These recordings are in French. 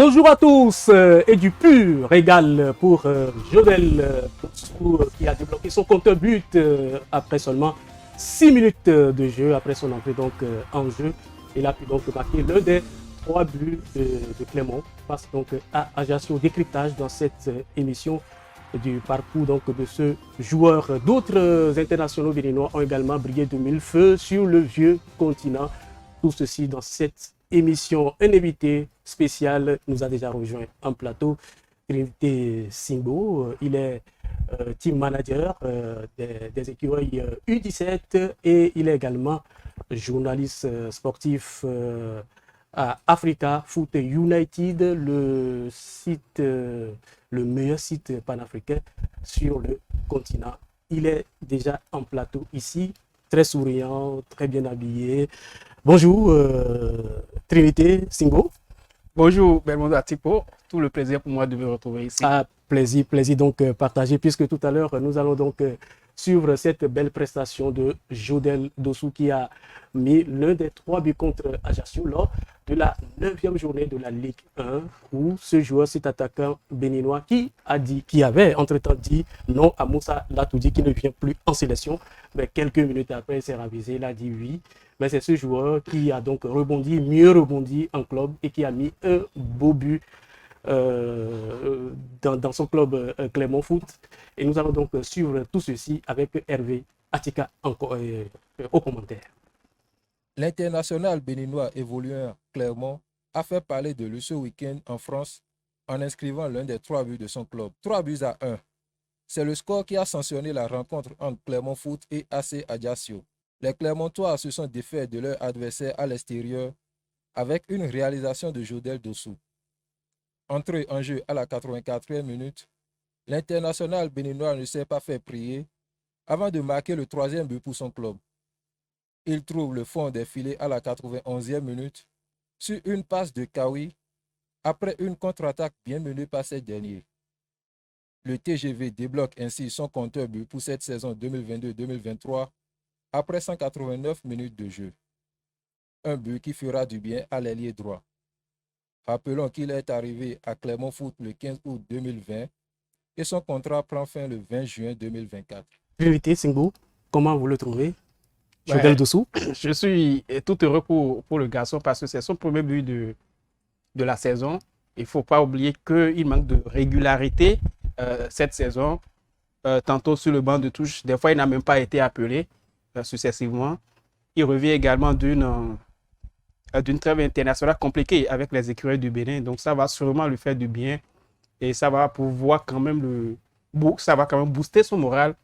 Bonjour à tous et du pur régal pour Joël qui a débloqué son compteur but après seulement 6 minutes de jeu, après son entrée donc en jeu. Il a pu donc marquer l'un des 3 buts de Clermont face donc à Ajaccio. Décryptage dans cette émission du parcours donc de ce joueur. D'autres internationaux béninois ont également brillé de mille feux sur le vieux continent. Tout ceci dans cette émission. Un invité spécial nous a déjà rejoint en plateau, Trinité Singbo. Il est team manager des écureuils U17 et il est également journaliste sportif à Africa Foot United, le site, le meilleur site panafricain sur le continent. Il est déjà en plateau ici, très souriant, très bien habillé. Bonjour Trinité Singbo. Bonjour Belmondo Atipo, tout le plaisir pour moi de me retrouver ici. Ah, plaisir donc partagé, puisque tout à l'heure nous allons donc suivre cette belle prestation de Jodel Dossou qui a mis l'un des 3 buts contre Ajaccio lors de la 9e journée de la Ligue 1, où ce joueur, cet attaquant béninois qui avait entre-temps dit non à Moussa Latoudi qui ne vient plus en sélection, mais quelques minutes après il s'est ravisé, il a dit oui. Mais c'est ce joueur qui a donc mieux rebondi en club et qui a mis un beau but dans son club Clermont Foot. Et nous allons donc suivre tout ceci avec Hervé Atika au commentaire. L'international béninois évoluant Clermont a fait parler de lui ce week-end en France en inscrivant l'un des 3 buts de son club. 3 buts à 1. C'est le score qui a sanctionné la rencontre entre Clermont Foot et AC Ajaccio. Les Clermontois se sont défaits de leur adversaire à l'extérieur avec une réalisation de Jodel Dossou. Entré en jeu à la 84e minute, l'international béninois ne s'est pas fait prier avant de marquer le 3e but pour son club. Il trouve le fond des filets à la 91e minute sur une passe de Kawi après une contre-attaque bien menée par ces derniers. Le TGV débloque ainsi son compteur but pour cette saison 2022-2023 après 189 minutes de jeu. Un but qui fera du bien à l'ailier droit. Rappelons qu'il est arrivé à Clermont Foot le 15 août 2020 et son contrat prend fin le 20 juin 2024. Trinité Singbo, comment vous le trouvez? Jodel Dossou. Je suis tout heureux pour le garçon parce que c'est son premier but de la saison. Il ne faut pas oublier qu'il manque de régularité cette saison. Tantôt sur le banc de touche, des fois il n'a même pas été appelé successivement. Il revient également d'une trêve internationale compliquée avec les écureuils du Bénin. Donc ça va sûrement lui faire du bien et ça va pouvoir quand même booster son moral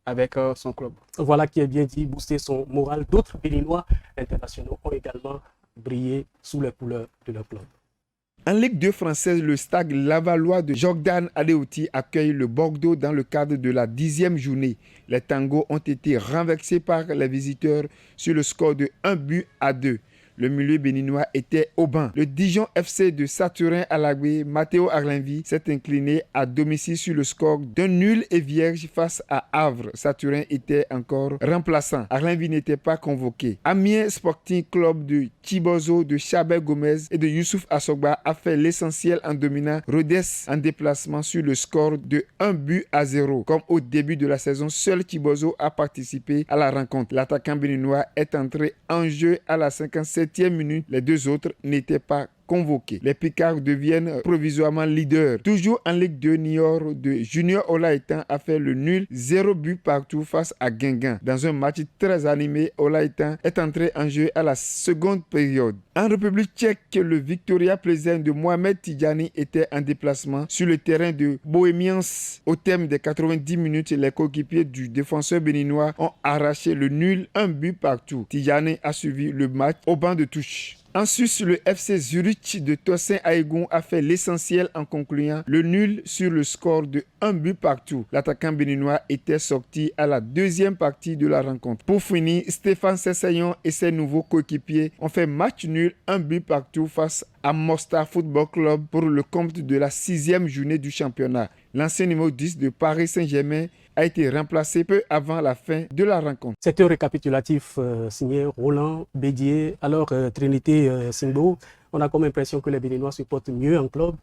avec son club. Voilà qui est bien dit, booster son moral. D'autres Béninois internationaux ont également brillé sous les couleurs de leur club. En Ligue 2 française, le Stade Lavallois de Jordan Adeoti accueille le Bordeaux dans le cadre de la 10e journée. Les Tangos ont été renversés par les visiteurs sur le score de 1-2. Le milieu béninois était au banc. Le Dijon FC de Saturin Alagbe, Matteo Arlenvi, s'est incliné à domicile sur le score d'un nul et vierge face à Havre. Saturin était encore remplaçant. Arlenvi n'était pas convoqué. Amiens Sporting Club de Chibozo, de Chabel Gomez et de Youssouf Assogba a fait l'essentiel en dominant Rodez en déplacement sur le score de 1-0. Comme au début de la saison, seul Chibozo a participé à la rencontre. L'attaquant béninois est entré en jeu à la 57e minute, les 2 autres n'étaient pas convoqués. Les Picards deviennent provisoirement leaders. Toujours en Ligue 2, Niort de Junior Olaïtan a fait le nul, 0 but partout face à Guingamp. Dans un match très animé, Olaïtan est entré en jeu à la seconde période. En République tchèque, le Victoria Plzeň de Mohamed Tidjani était en déplacement sur le terrain de Bohemians. Au terme des 90 minutes, les coéquipiers du défenseur béninois ont arraché le nul, 1 but partout. Tidjani a suivi le match au banc de touche. En Suisse, le FC Zurich de Tosin Aegon a fait l'essentiel en concluant le nul sur le score de 1 but partout. L'attaquant béninois était sorti à la 2e partie de la rencontre. Pour finir, Stéphane Sessayon et ses nouveaux coéquipiers ont fait match nul, 1 but partout face à Mostar Football Club pour le compte de la 6e journée du championnat. L'ancien numéro 10 de Paris Saint-Germain a été remplacé peu avant la fin de la rencontre. C'est un récapitulatif signé Roland Bédier. Alors, Trinité Singbo, on a comme impression que les Béninois se portent mieux en club,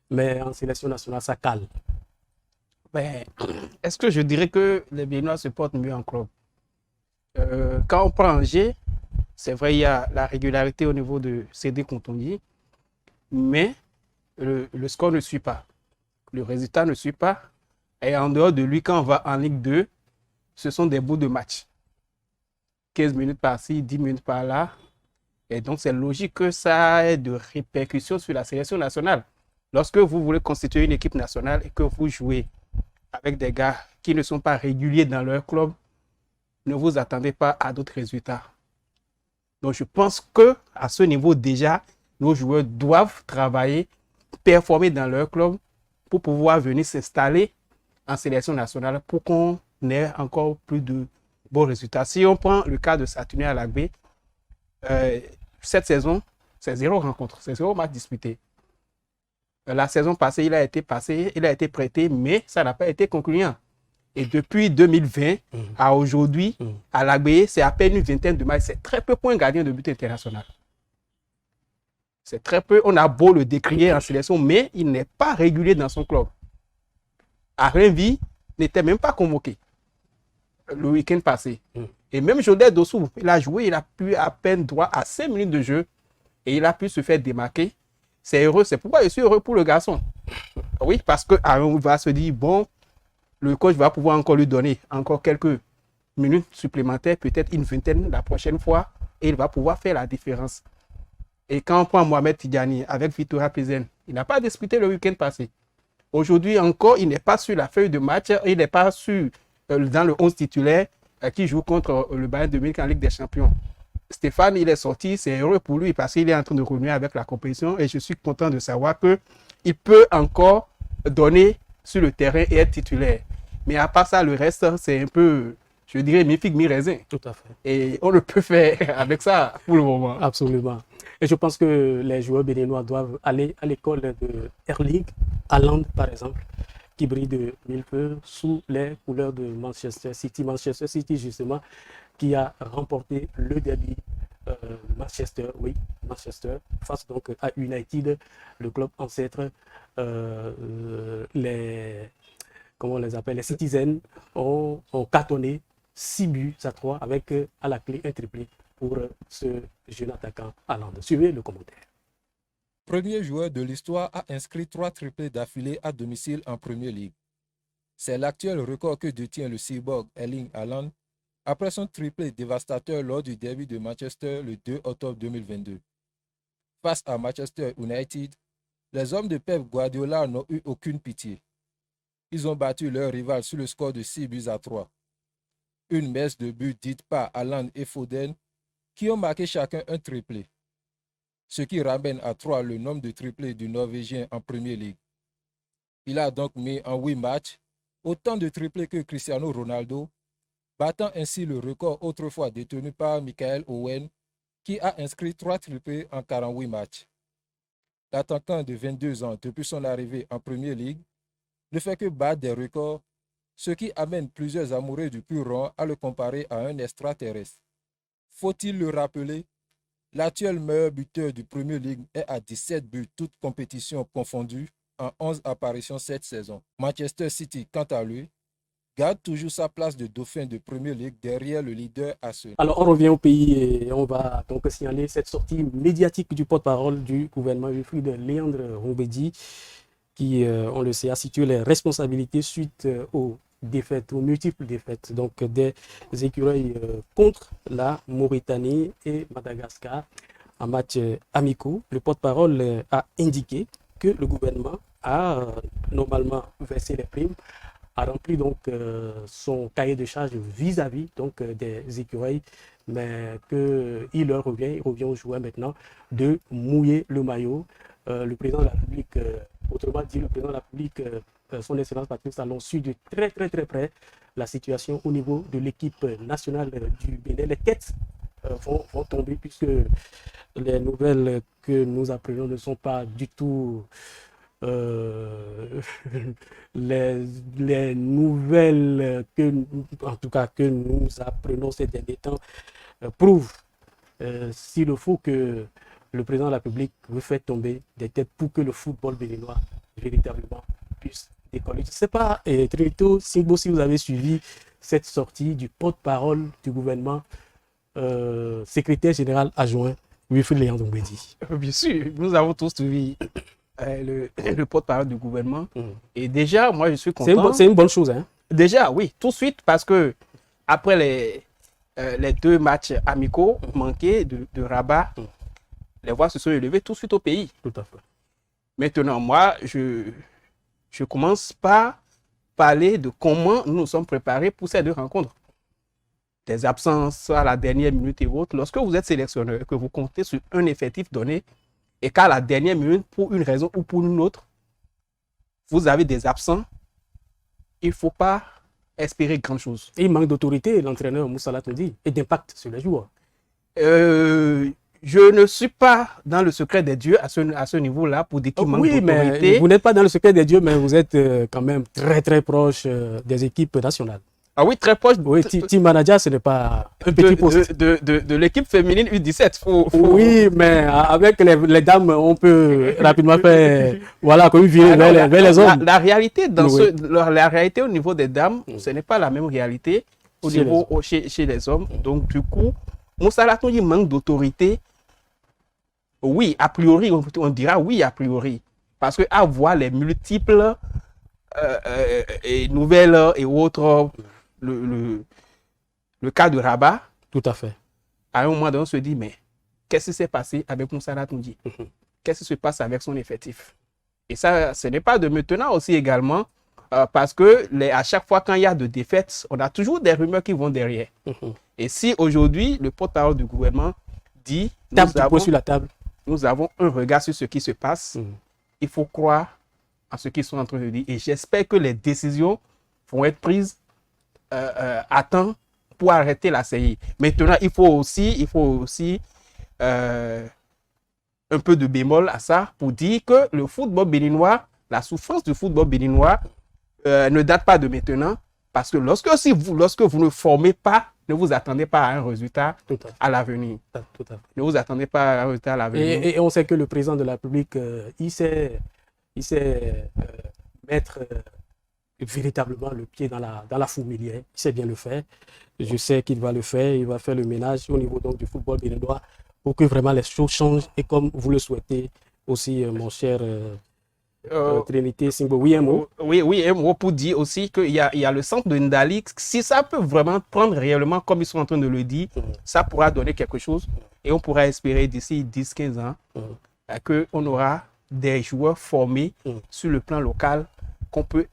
mais en sélection nationale, ça cale. Ben, est-ce que je dirais que les Béninois se portent mieux en club? Quand on prend Angers, c'est vrai, il y a la régularité au niveau de CD Contongi, mais le score ne suit pas. Le résultat ne suit pas. Et en dehors de lui, quand on va en Ligue 2, ce sont des bouts de match. 15 minutes par-ci, 10 minutes par-là. Et donc, c'est logique que ça ait de répercussions sur la sélection nationale. Lorsque vous voulez constituer une équipe nationale et que vous jouez avec des gars qui ne sont pas réguliers dans leur club, ne vous attendez pas à d'autres résultats. Donc, je pense qu'à ce niveau, déjà, nos joueurs doivent travailler, performer dans leur club pour pouvoir venir s'installer en sélection nationale pour qu'on ait encore plus de bons résultats. Si on prend le cas de Saturnin Alagbé, cette saison, c'est 0 rencontre, c'est 0 match disputé. La saison passée, il a été prêté, mais ça n'a pas été concluant. Et depuis 2020 à aujourd'hui, à Alagbé, c'est à peine une vingtaine de matchs. C'est très peu pour un gardien de but international. C'est très peu. On a beau le décrier en sélection, mais il n'est pas régulier dans son club. Arenvi n'était même pas convoqué le week-end passé. Et même Jodel Dossou, il a joué, il a pu à peine droit à 5 minutes de jeu et il a pu se faire démarquer. C'est heureux, c'est pourquoi je suis heureux pour le garçon. Oui, parce qu'on va se dire, bon, le coach va pouvoir encore lui donner encore quelques minutes supplémentaires, peut-être une vingtaine la prochaine fois, et il va pouvoir faire la différence. Et quand on prend Mohamed Tidjani avec Victoria Plezen, il n'a pas disputé le week-end passé. Aujourd'hui encore, il n'est pas sur la feuille de match, il n'est pas sur, dans le 11 titulaire qui joue contre le Bayern de Munich en Ligue des Champions. Stéphane, il est sorti, c'est heureux pour lui parce qu'il est en train de revenir avec la compétition et je suis content de savoir qu'il peut encore donner sur le terrain et être titulaire. Mais à part ça, le reste, c'est un peu, je dirais, mi-figue, mi-raisin. Tout à fait. Et on ne peut faire avec ça pour le moment. Absolument. Et je pense que les joueurs béninois doivent aller à l'école de Air League, à Land par exemple, qui brille de mille feux sous les couleurs de Manchester City. Manchester City, justement, qui a remporté le derby Manchester, face donc à United, le club ancêtre. Comment on les appelle, les Citizens ont cartonné 6-3 avec à la clé un triplé pour ce jeune attaquant Haaland. Suivez le commentaire. Premier joueur de l'histoire a inscrit 3 triplés d'affilée à domicile en Premier League. C'est l'actuel record que détient le cyborg Erling Haaland après son triplé dévastateur lors du derby de Manchester le 2 octobre 2022. Face à Manchester United, les hommes de Pep Guardiola n'ont eu aucune pitié. Ils ont battu leur rival sur le score de 6-3. Une messe de buts dite par Haaland et Foden qui ont marqué chacun un triplé, ce qui ramène à 3 le nombre de triplés du Norvégien en Premier League. Il a donc mis en 8 matchs autant de triplés que Cristiano Ronaldo, battant ainsi le record autrefois détenu par Michael Owen, qui a inscrit 3 triplés en 48 matchs. L'attaquant de 22 ans depuis son arrivée en Premier League ne fait que battre des records, ce qui amène plusieurs amoureux du pur rang à le comparer à un extraterrestre. Faut-il le rappeler? L'actuel meilleur buteur du Premier League est à 17 buts, toutes compétitions confondues, en 11 apparitions cette saison. Manchester City, quant à lui, garde toujours sa place de dauphin de Premier League derrière le leader Arsenal. Alors, on revient au pays et on va donc signaler cette sortie médiatique du porte-parole du gouvernement, Wilfried Léandre Roubedi, qui, on le sait, a situé les responsabilités suite aux multiples défaites donc des écureuils contre la Mauritanie et Madagascar en match amicaux. Le porte-parole a indiqué que le gouvernement a normalement versé les primes, a rempli donc son cahier de charges vis-à-vis donc des écureuils, mais qu'il revient aux joueurs maintenant de mouiller le maillot. Le président de la République, autrement dit le président de la République, son excellence Patrice Talon, suit de très près la situation au niveau de l'équipe nationale du Bénin. Les têtes vont tomber puisque les nouvelles que nous apprenons ne sont pas du tout les nouvelles que nous apprenons ces derniers temps prouvent s'il le faut que le président de la République veut faire tomber des têtes pour que le football béninois véritablement puisse décoller. Je ne sais pas, Trinito Singbo, si vous avez suivi cette sortie du porte-parole du gouvernement, secrétaire général adjoint, Wilfried Léandre Mbedi. Bien sûr, nous avons tous suivi le porte-parole du gouvernement. Et déjà, moi, je suis content. C'est une bonne chose, hein? Déjà, oui, tout de suite, parce que après les 2 matchs amicaux manqués de Rabat, les voix se sont élevées tout de suite au pays. Tout à fait. Maintenant, moi, je commence par parler de comment nous nous sommes préparés pour ces 2 rencontres. Des absences à la dernière minute et autres. Lorsque vous êtes sélectionneur, que vous comptez sur un effectif donné, et qu'à la dernière minute, pour une raison ou pour une autre, vous avez des absents, il ne faut pas espérer grand chose. Et il manque d'autorité, l'entraîneur Moussa Latondi, et d'impact sur les joueurs. Je ne suis pas dans le secret des dieux à ce niveau-là pour dire qu'il manque Oui, d'autorité. mais vous n'êtes pas dans le secret des dieux, mais vous êtes quand même très très proche des équipes nationales. Ah oui, très proche. Oui, team manager, ce n'est pas un petit poste. De l'équipe féminine U17. Oui, mais avec les dames, on peut rapidement faire, voilà, comme virer vers les hommes. La réalité, la réalité au niveau des dames, ce n'est pas la même réalité chez les hommes. Donc, du coup, Moussa Latondi manque d'autorité. Oui, a priori, on dira oui, a priori. Parce que à voir les multiples nouvelles et autres, le cas de Rabat, tout à fait. À un moment donné, on se dit, mais qu'est-ce qui s'est passé avec Moussa Latondi? Qu'est-ce qui se passe avec son effectif? Et ça, ce n'est pas de maintenant aussi également, parce que à chaque fois quand il y a de défaites, on a toujours des rumeurs qui vont derrière. Et si aujourd'hui, le porte-parole du gouvernement dit, sur la table, nous avons un regard sur ce qui se passe, il faut croire à ce qu'ils sont en train de dire. Et j'espère que les décisions vont être prises à temps pour arrêter la série. Maintenant, il faut aussi un peu de bémol à ça pour dire que le football béninois, la souffrance du football béninois ne date pas de maintenant, parce que lorsque vous ne formez pas, ne vous attendez pas à un résultat à l'avenir. Ne vous attendez pas à un résultat à l'avenir. Et on sait que le président de la République, il sait mettre véritablement le pied dans la fourmilière. Il sait bien le faire. Je sais qu'il va le faire. Il va faire le ménage au niveau donc, du football béninois pour que vraiment les choses changent. Et comme vous le souhaitez aussi, mon cher Trinité Singbo. Oui, un mot. Oui, un mot pour dire aussi qu'il y a le centre de Ndali. Si ça peut vraiment prendre réellement comme ils sont en train de le dire, ça pourra donner quelque chose. Et on pourra espérer d'ici 10-15 ans qu'on aura des joueurs formés sur le plan local qu'on peut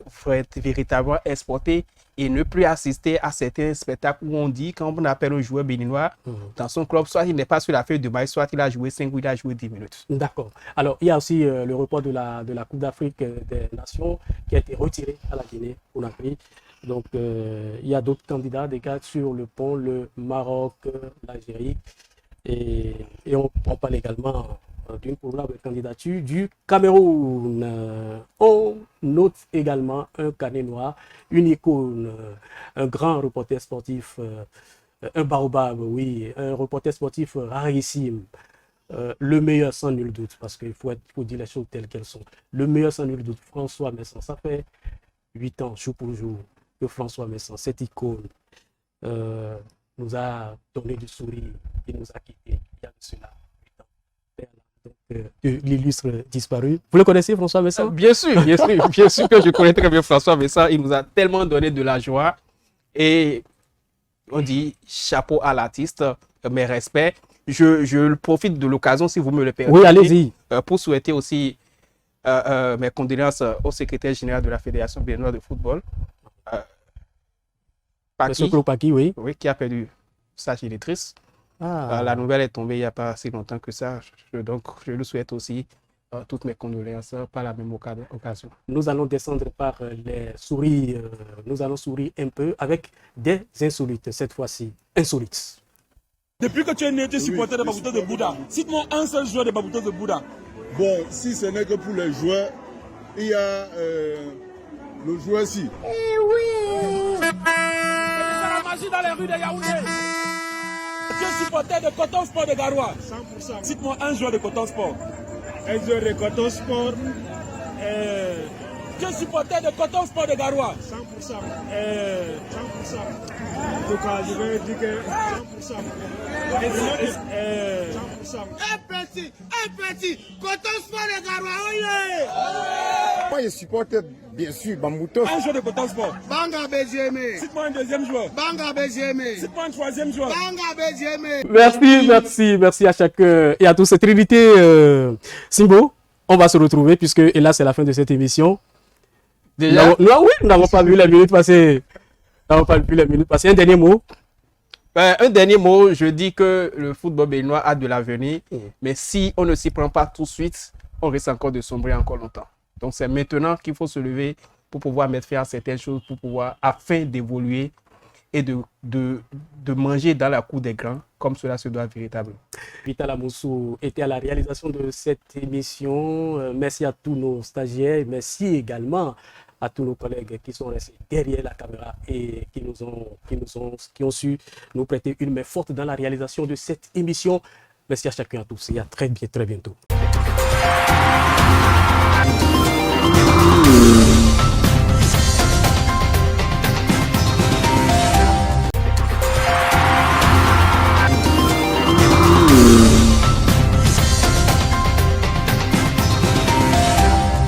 véritablement exporter et ne plus assister à certains spectacles où on dit, quand on appelle un joueur béninois dans son club, soit il n'est pas sur la feuille de maille, soit il a joué 5 ou il a joué 10 minutes. D'accord. Alors, il y a aussi le report de la Coupe d'Afrique des Nations qui a été retiré à la Guinée-Conakry. Donc, il y a d'autres candidats, des gars sur le pont, le Maroc, l'Algérie. Et on parle également d'une probable candidature du Cameroun. On note également un carnet noir, une icône, un grand reporter sportif, un baobab, oui, un reporter sportif rarissime. Le meilleur sans nul doute, parce qu'il faut dire les choses telles qu'elles sont. Le meilleur sans nul doute, François Messon. Ça fait 8 ans, jour pour jour, que François Messon, cette icône, nous a donné du sourire. Il nous a quittés il y a de cela 8 ans. De l'illustre disparu. Vous le connaissez, François Messon? Bien sûr que je connais très bien François Messon. Il nous a tellement donné de la joie. Et on dit chapeau à l'artiste, mes respects. Je profite de l'occasion, si vous me le permettez. Oui, allez-y. Pour souhaiter aussi mes condoléances au secrétaire général de la Fédération béninoise de football. Paki, oui. Oui, qui a perdu sa génitrice. La nouvelle est tombée il n'y a pas si longtemps que ça. Donc, je lui souhaite aussi toutes mes condoléances par la même occasion. Nous allons descendre par les sourires. Nous allons sourire un peu avec des insolites, cette fois-ci. Insolites. Depuis que tu es né, tu es supporter de Babouto de Bouddha. Cite-moi un seul joueur de Babouto de Bouddha. Bon, si ce n'est que pour les joueurs, il y a le joueur-ci. C'est la magie dans les rues de Yaoundé. Tu es supporter de Coton Sport de Garoua. 100%. Cite-moi un joueur de Coton Sport. Un joueur de Coton Sport. Tu es supporter de Coton Sport de Garoua. 100%. 100%. En tout cas, je vais dire que 100%. 100%. Un petit, Coton Sport de Garoua, oui. Moi, je supporte bien sûr Bambouto. Un joueur de Coton Sport. Banga BGM. Cite-moi un deuxième joueur. Banga BGM. Cite-moi un troisième joueur. Banga BGM. Merci à chacun et à tous. C'est Trinité Simbo. On va se retrouver puisque, et là, c'est la fin de cette émission. Déjà, Nous n'avons pas vu les minutes passer. Un dernier mot. un dernier mot, je dis que le football béninois a de l'avenir, mais si on ne s'y prend pas tout de suite, on risque encore de sombrer encore longtemps. Donc c'est maintenant qu'il faut se lever pour pouvoir mettre fin à certaines choses, afin d'évoluer et de manger dans la cour des grands, comme cela se doit véritablement. Vital Amoussou était à la réalisation de cette émission. Merci à tous nos stagiaires. Merci également à tous nos collègues qui sont restés derrière la caméra et qui ont su nous prêter une main forte dans la réalisation de cette émission. Merci à chacun et à tous et à très bientôt.